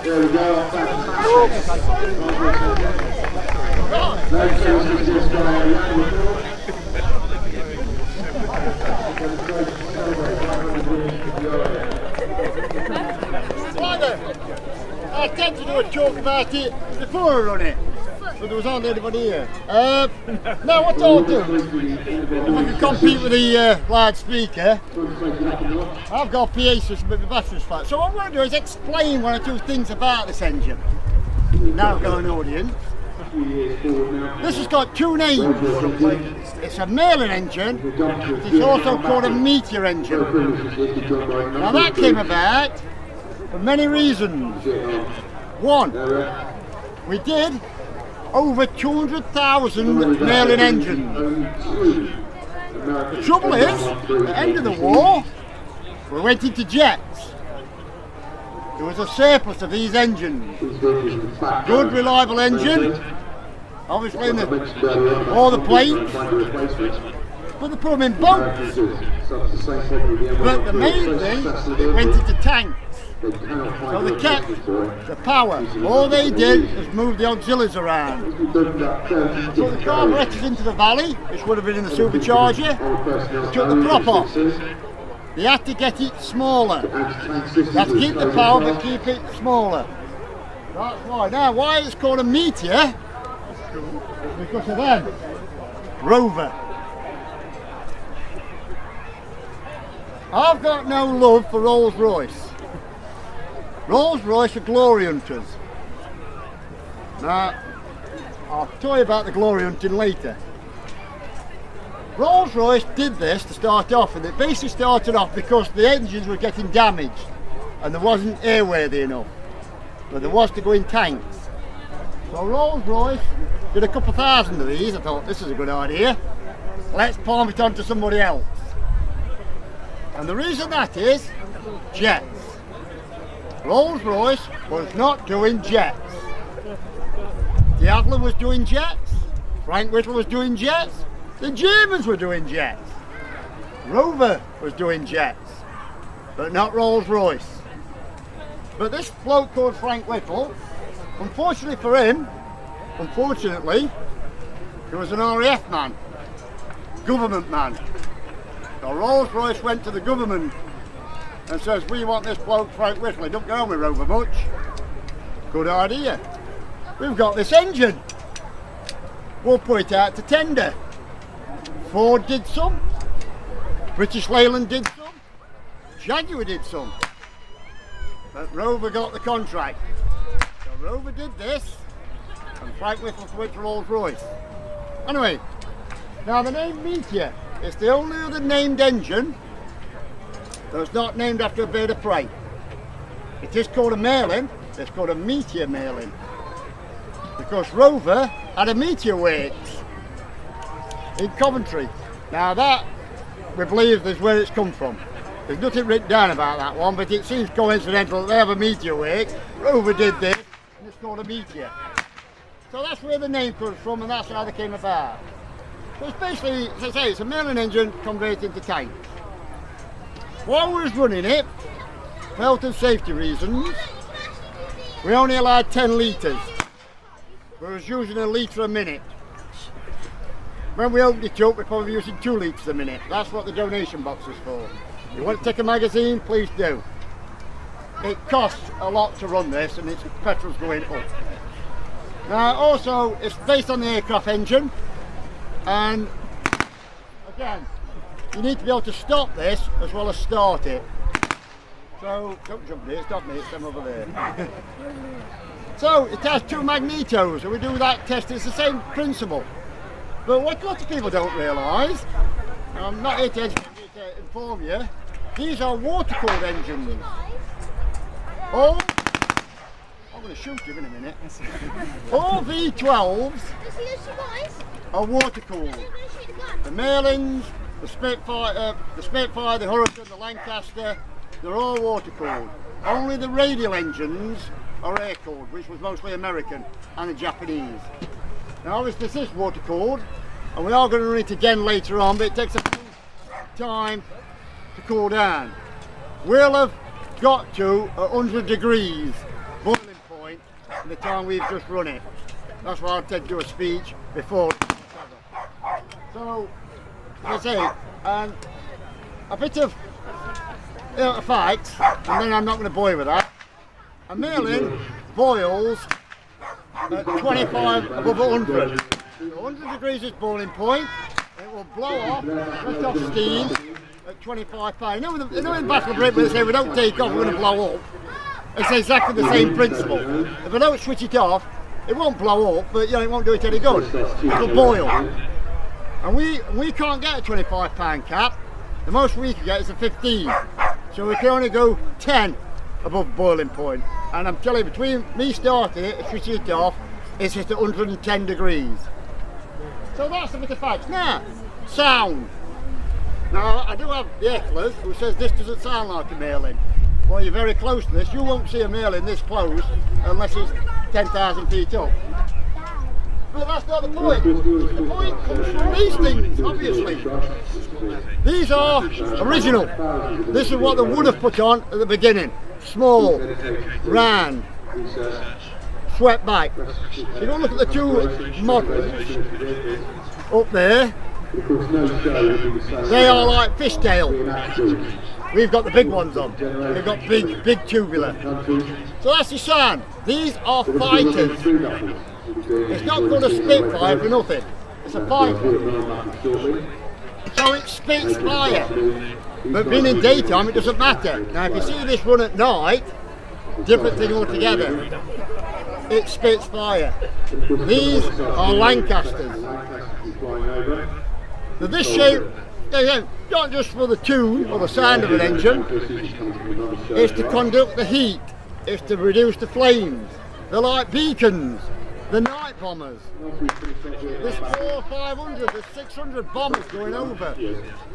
There we go. I tend to do a joke about it before I run it, but there was hardly anybody here. Now what I'll do, if I can compete with the loudspeaker, I've got a PA system but the battery's flat. So what I'm going to do is explain one or two things about this engine. Now I've got an audience. This has got two names. It's a Merlin engine, but it's also called a Meteor engine. Now that came about for many reasons. One, we did over 200,000 Merlin engines. The trouble is, at the end of the war, we went into jets. There was a surplus of these engines. Good, reliable engine, obviously in all the planes, but they put them in boats. But the main thing, it went into tanks. So they kept the power. All they did was move the auxiliaries around. Put the carburetors into the valley, which would have been in the supercharger. They took the prop off. They had to get it smaller. They had to keep the power but keep it smaller. That's why. Now, why it's called a Meteor? It's because of them. Rover. I've got no love for Rolls-Royce. Rolls-Royce are glory hunters. Now, I'll tell you about the glory hunting later. Rolls-Royce did this to start off, and it basically started off because the engines were getting damaged and there wasn't airworthy enough, but there was to go in tanks. So Rolls-Royce did a couple thousand of these. I thought, this is a good idea, let's palm it on to somebody else. And the reason that is jets. Rolls-Royce was not doing jets. The Adler was doing jets, Frank Whittle was doing jets, the Germans were doing jets. Rover was doing jets, but not Rolls-Royce. But this bloke called Frank Whittle, unfortunately for him, he was an RAF man, government man. So Rolls-Royce went to the government and says, we want this bloke Frank Whittle. He don't go on with Rover much. Good idea. We've got this engine. We'll put it out to tender. Ford did some. British Leyland did some. Jaguar did some. But Rover got the contract. So Rover did this, and Frank Whittle went to Rolls-Royce. Anyway, now the name Meteor is the only other named engine that's not named after a bird of prey. It is called a Merlin, it's called a Meteor Merlin. Because Rover had a Meteor Works in Coventry. Now that, we believe, is where it's come from. There's nothing written down about that one, but it seems coincidental that they have a Meteor Works. Rover did this, and it's called a Meteor. So that's where the name comes from, and that's how they came about. So it's basically, as I say, it's a Merlin engine converted into tanks. While we was running it, for health and safety reasons, we only allowed 10 litres. We was using a litre a minute. When we opened it up, we're probably using 2 litres a minute. That's what the donation box is for. You want to take a magazine, please do. It costs a lot to run this, and its petrol's going up. Now also, it's based on the aircraft engine, and again, you need to be able to stop this as well as start it. So, don't jump there, stop me, it's them over there. So, it has 2 magnetos, and we do that test, it's the same principle. But what a lot of people don't realise, I'm not here to educate you, to inform you, these are water-cooled engines. All, I'm going to shoot him in a minute. All V12s are water-cooled. The Merlins, the Spitfire, the Hurricane, the Lancaster, they're all water-cooled. Only the radial engines are air-cooled, which was mostly American, and the Japanese. Now obviously this is water-cooled, and we are going to run it again later on, but it takes a time to cool down. We'll have got to 100 degrees boiling point in the time we've just run it. That's why I tend to do a speech before. So, as I say, and a bit of facts, and then I'm not going to bore you with that. A merlin boils at 25 above 100. So 100 degrees is boiling point. It will blow off, let off steam at 25 pounds. You know in Battle of Britain they say we don't take off, we're going to blow up. It's exactly the same principle. If I don't switch it off, it won't blow up, but it won't do it any good. It'll boil. And we can't get a 25 pound cap. The most we can get is a 15. So we can only go 10 above boiling point. And I'm telling you, between me starting it and switching it off, it's just at 110 degrees. So that's a bit of facts. Now, sound. Now, I do have the hecklers who says this doesn't sound like a merlin. Well, you're very close to this. You won't see a merlin this close unless it's 10,000 feet up. But that's not the point. The point comes from these things, obviously. These are original. This is what they would have put on at the beginning. Small, round, swept back. You don't look at the two models up there. They are like fishtail. We've got the big ones on. We've got big tubular. So that's the sound. These are fighters. It's not called a Spitfire for nothing. It's a fighter. So it spits fire. But being in daytime, it doesn't matter. Now, if you see this run at night, different thing altogether. It spits fire. These are Lancasters. Now, this shape, not just for the tune or the sound of an engine, it's to conduct the heat, it's to reduce the flames. They're like beacons. The night bombers. There's 400, 500, there's 600 bombers going over.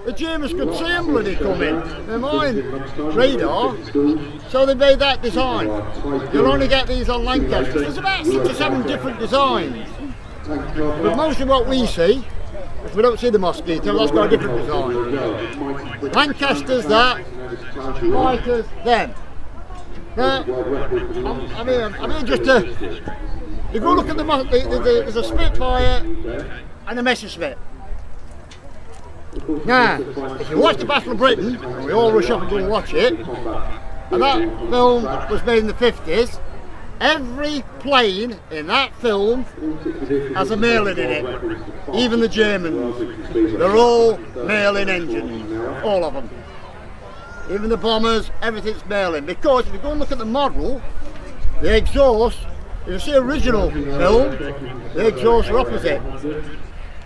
The Germans could see them bloody coming. They're mine radar, so they made that design. You'll only get these on Lancasters. There's about 6 or 7 different designs. But most of what we see, if we don't see the Mosquito, that's got a different design. Lancasters that, fighters them. Now, I mean just to... You go look at there's a Spitfire and a Messerschmitt. Now, if you watch the Battle of Britain, and we all rush up and go and watch it, and that film was made in the 50s, every plane in that film has a Merlin in it. Even the Germans. They're all Merlin engines, all of them. Even the bombers, everything's Merlin. Because if you go and look at the model, the exhaust, if you see original film, the exhausts are opposite.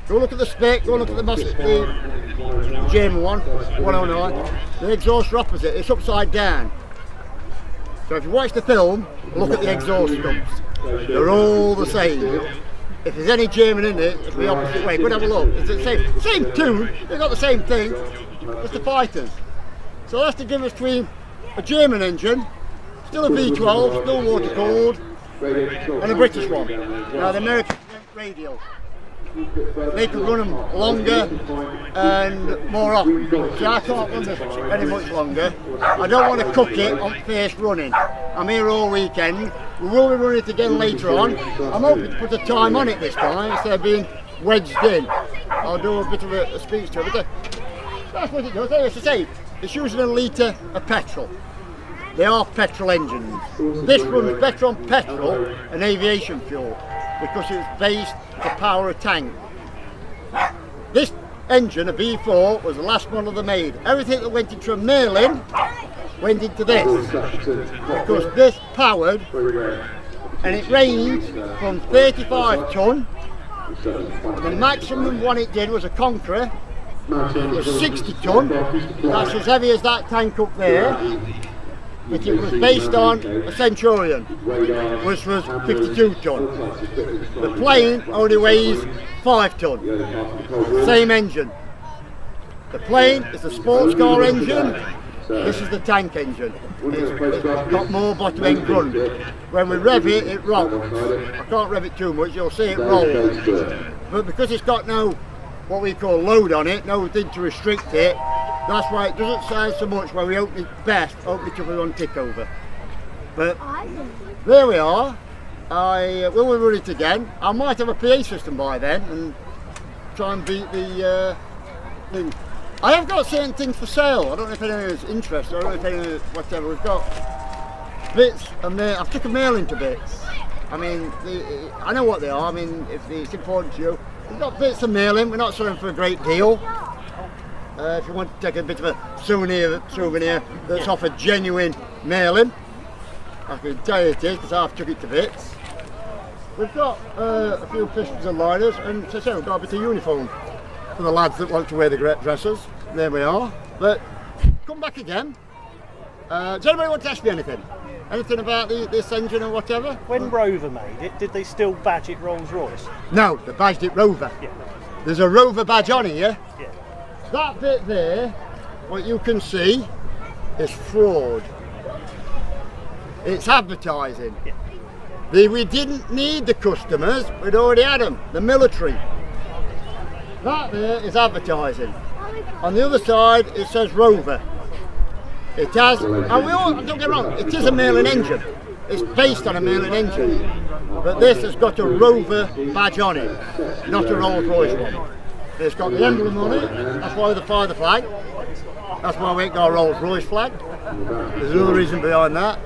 Go look at the spec, go look at the German one, 109, the exhausts are opposite, it's upside down. So if you watch the film, look at the exhaust stumps. They're all the same. If there's any German in it, it's the opposite way. Go and have a look. It's the same tune, they've got the same thing, it's the fighters. So that's the difference between a German engine, still a V12, still water cooled, and a British one. Now the American radial. They can run them longer and more often. See, I can't run this any much longer. I don't want to cook it on first running. I'm here all weekend. We will be running it again later on. I'm hoping to put a time on it this time instead of being wedged in. I'll do a bit of a speech to it. But that's what it does. As I say, it's using a litre of petrol. They are petrol engines. This runs better on petrol and aviation fuel because it's based to power a tank. This engine, a V4, was the last model they made. Everything that went into a Merlin went into this because this powered, and it ranged from 35 tonne. The maximum one it did was a Conqueror, was 60 tonne. That's as heavy as that tank up there. But it was based on a Centurion, which was 52 tonne. The plane only weighs 5 tonne. Same engine. The plane is a sports car engine. This is the tank engine. It's got more bottom end grunt. When we rev it, it rolls. I can't rev it too much, you'll see it rolls. But because it's got no, what we call load on it, no thing to restrict it, That's why it doesn't sound so much when we open it best, open it up with one tick over. But there we are. We'll run it again. I might have a PA system by then and try and beat the thing. I have got certain things for sale. I don't know if anyone is interested. I don't know if anyone, whatever. We've got bits and I've took a mail into bits. I mean, I know what they are. I mean, if it's important to you, we've got bits of mailing. We're not selling for a great deal. If you want to take a bit of a souvenir that's off a genuine mailing, I can tell you it is because I've took it to bits. We've got a few pistols and liners, and as I say, we've got a bit of uniform for the lads that want to wear the great dresses. There we are. But come back again. Does anybody want to ask me anything? Anything about this engine or whatever? When Rover made it, did they still badge it Rolls-Royce? No, they badged it Rover. Yeah. There's a Rover badge on here. Yeah. That bit there, what you can see, is fraud. It's advertising. Yeah. We didn't need the customers, we'd already had them, the military. That there is advertising. On the other side it says Rover. It has, and don't get me wrong, it is a Merlin engine. It's based on a Merlin engine. But this has got a Rover badge on it, not a Rolls-Royce one. It's got the emblem on it, that's why they fly the flag. That's why we ain't got a Rolls-Royce flag. There's another reason behind that.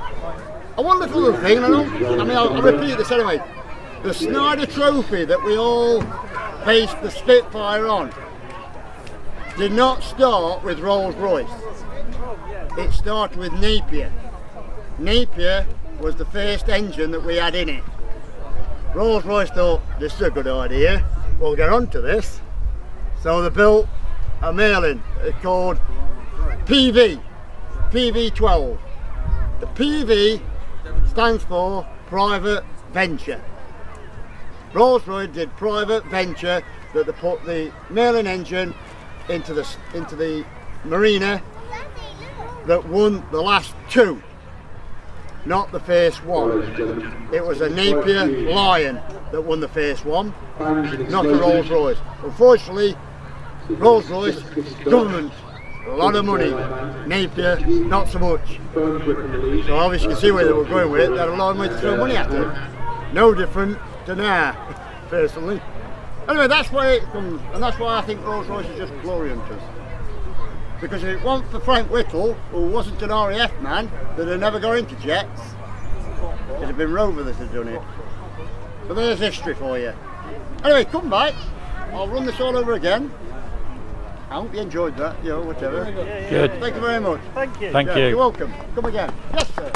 And one little other thing, I'll repeat this anyway. The Snyder Trophy that we all based the Spitfire on did not start with Rolls-Royce. It started with Napier. Napier was the first engine that we had in it. Rolls-Royce thought, this is a good idea, we'll get onto this. So they built a Merlin called PV12. The PV stands for Private Venture. Rolls-Royce did Private Venture, that they put the Merlin engine into the marina that won the last two, not the first one. It was a Napier Lion that won the first one, not a Rolls-Royce. Unfortunately, Rolls-Royce, government, a lot of money. Napier, not so much. So obviously you can see where they were going with it. They had a lot of money to throw money at it. No different to now, personally. Anyway, that's why it comes, and that's why I think Rolls-Royce is just glory hunters. Because if it wasn't for Frank Whittle, who wasn't an RAF man, that had never got into jets, it'd have been Rover that had done it. But there's history for you. Anyway, come back. I'll run this all over again. I hope you enjoyed that, whatever. Good. Thank you very much. Thank you. Thank you. You're welcome. Come again. Yes, sir.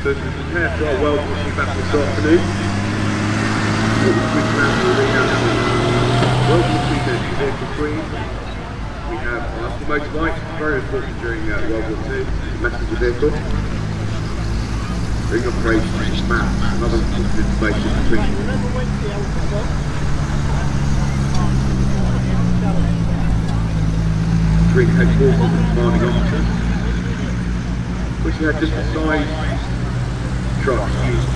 So prepare for our welcome back this afternoon. Welcome to the vehicle 3. have the motorbike, very important during World War II, messenger vehicle. Ring operations, maps, and other important information between headquarters and commanding officers, which had different size trucks used.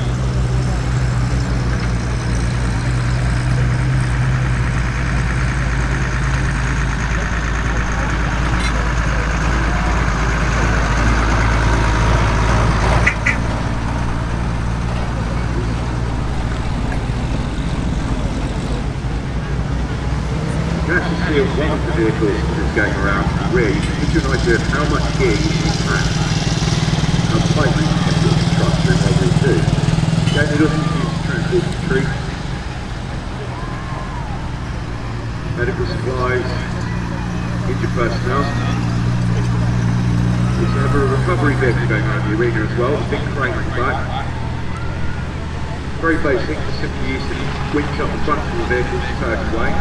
You can actually see one of the vehicles that's going around the rear. You can get an idea of how much gear you need to pack. How tightly you can get the truck during World War II. Again, it doesn't use transport to treat. Medical supplies, injured personnel. We also have a recovery vehicle going around the arena as well, a big crane on the back. Very basic, simply used to winch up the front of the vehicle to tow it away.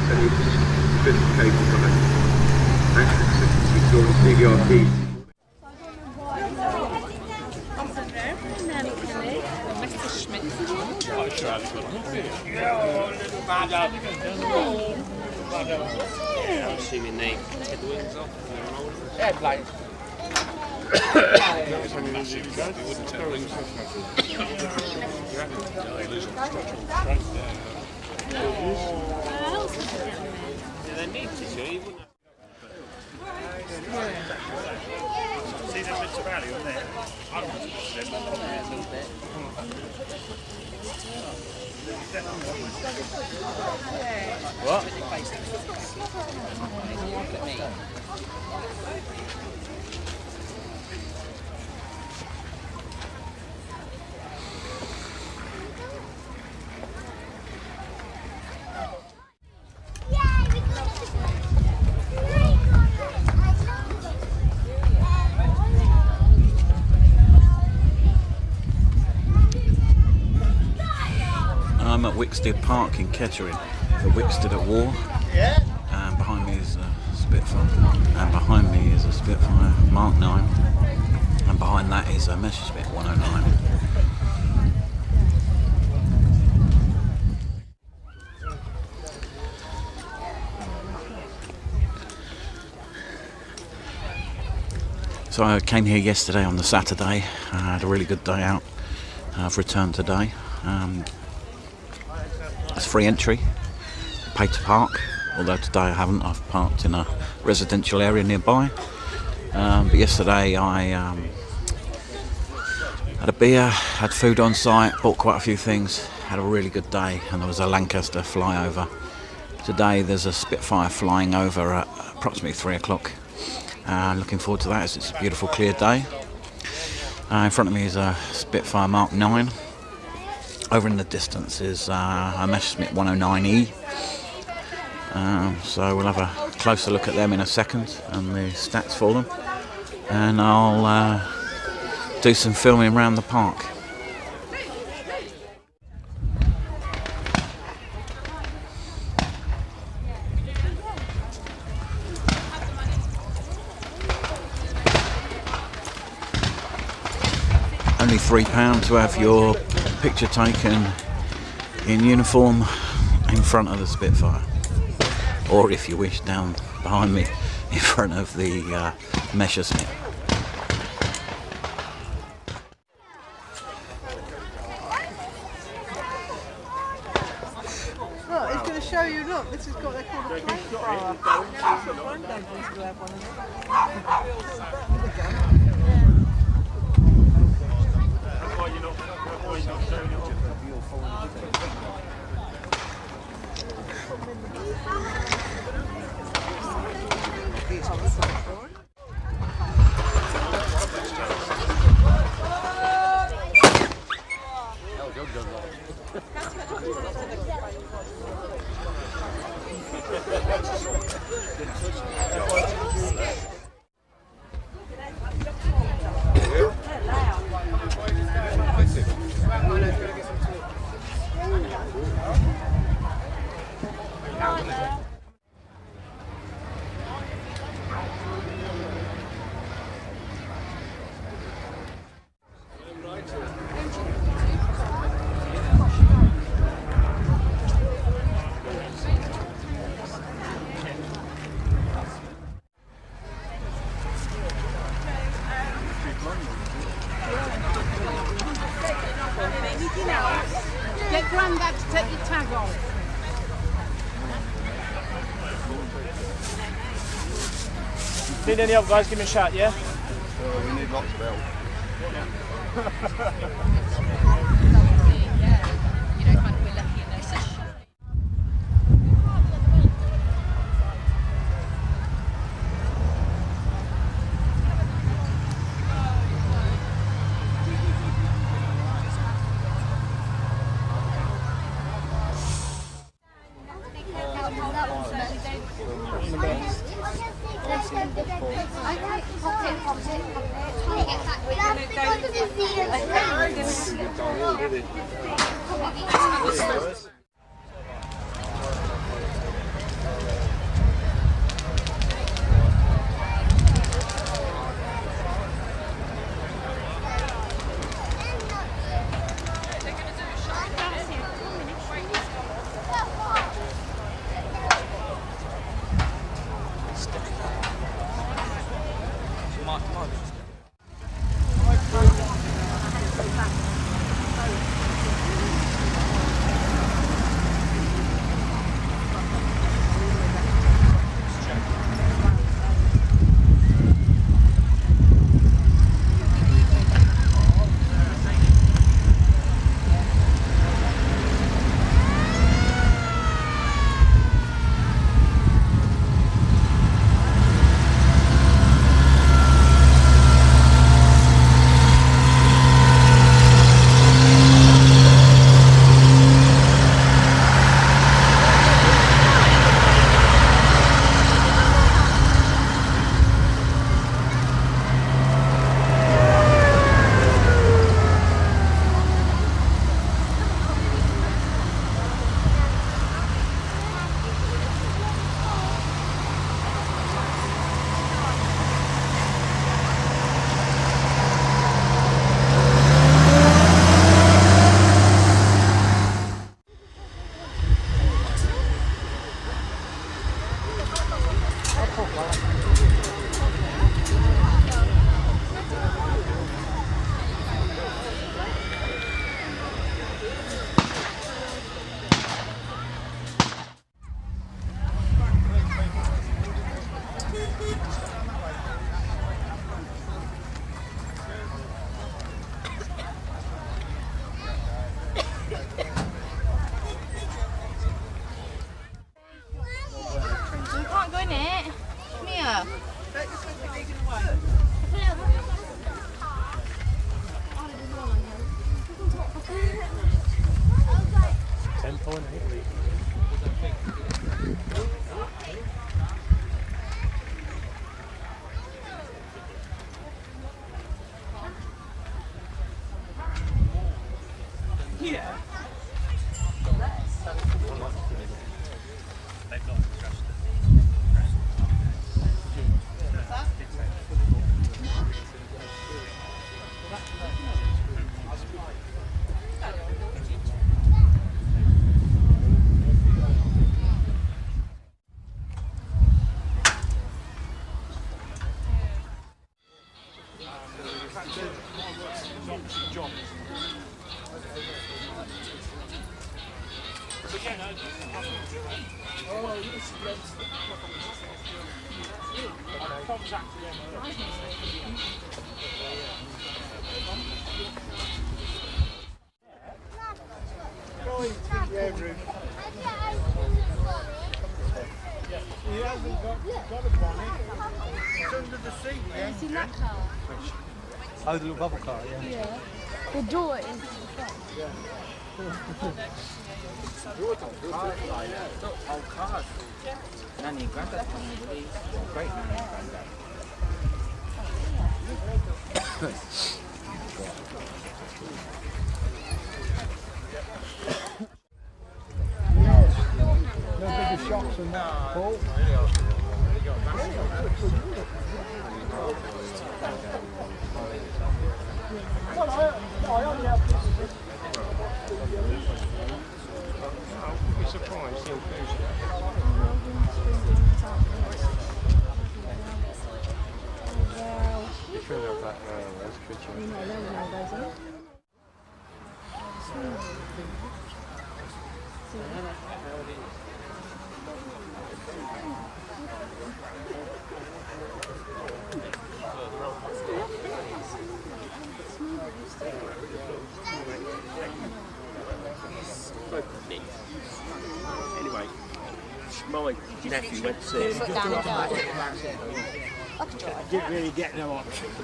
Any sophisticated kind of action systems we saw on CVRT. I'm assuming they take the wings off. Airplanes. They need to, you wouldn't have. See them bits of rally on there? What? I'm at Wicksteed Park in Kettering, the Wicksteed at war, and behind me is a Spitfire, and behind me is a Spitfire Mark 9, and behind that is a Messerschmitt 109. So I came here yesterday on the Saturday. I had a really good day out. I've returned today. It's free entry, pay to park, although today I haven't. I've parked in a residential area nearby. But yesterday I had a beer, had food on site, bought quite a few things, had a really good day, and there was a Lancaster flyover. Today there's a Spitfire flying over at approximately 3 o'clock. Looking forward to that as it's a beautiful clear day. In front of me is a Spitfire Mark 9. Over in the distance is a Messerschmitt 109E. So we'll have a closer look at them in a second and the stats for them. And I'll do some filming around the park. Only £3 to have your picture taken in uniform in front of the Spitfire, or if you wish down behind me in front of the Messerschmitt. Look, it's going to show you, look, this has got, they're called a flamethrower. Granddad used to have one of them. Need any help, guys? Give me a shout, yeah? We need lots of help. He hasn't got a bonnet. It's under the seat. Have you seen that car? Oh, the little bubble car, yeah. Yeah. The door is the front. Yeah. Old cars. Nanny and Grandad. Great Nanny and Grandad. No bigger shocks than that, Paul. I only have this. I'd be surprised, he'll lose it. You feel like that now, that's good. my nephew went to see him. I didn't really get no options.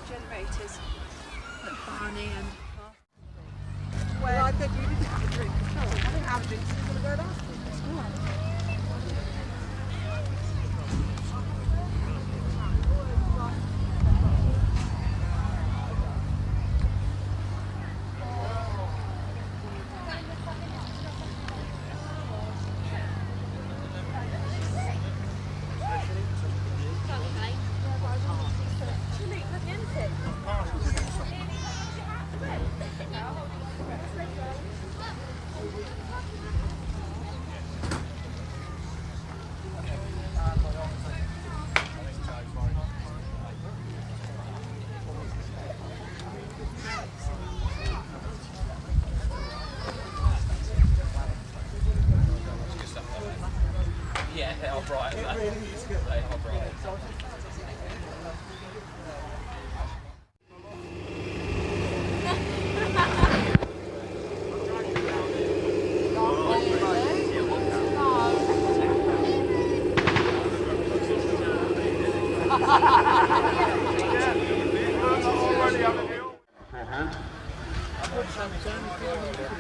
Generators and Barney and well, I think you didn't have a drink at all. I didn't have a drink, so you're going to go down.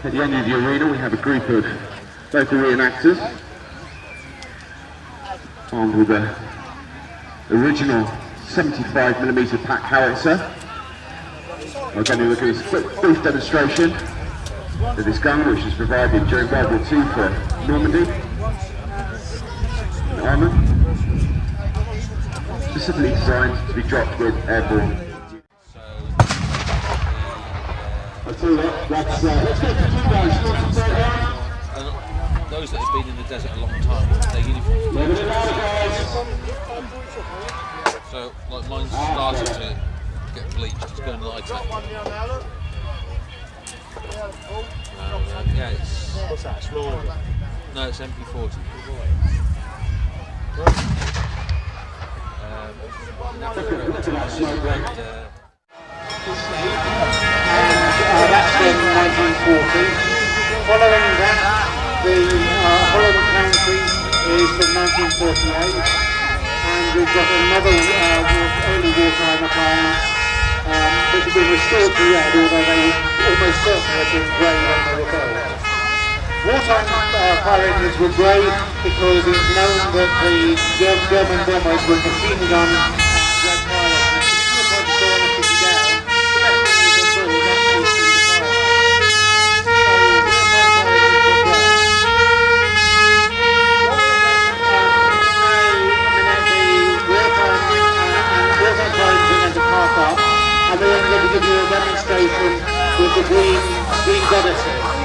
At the end of the arena we have a group of local reenactors armed with the original 75mm pack howitzer. We're going to look at a brief demonstration of this gun, which was provided during World War II for Normandy and Ireland, specifically designed to be dropped with airborne. Let's go for 2 guys. Those that have been in the desert a long time, their uniforms. So, like mine's starting to get bleached, it's going lighter. Yeah, it's... What's that, small? No, it's MP40. That's in 1940. Following that, the Holland County is from 1948, and we've got another early wartime appliance, which has been restored to red, although they would almost certainly have been grey when they were built. Wartime fire engines were grey because it's known that the German bombers were machine gun red fire engines. If you were to burn a city down, the best thing you can do is actually see the fire. And we're going to give you a demonstration with the green goddesses.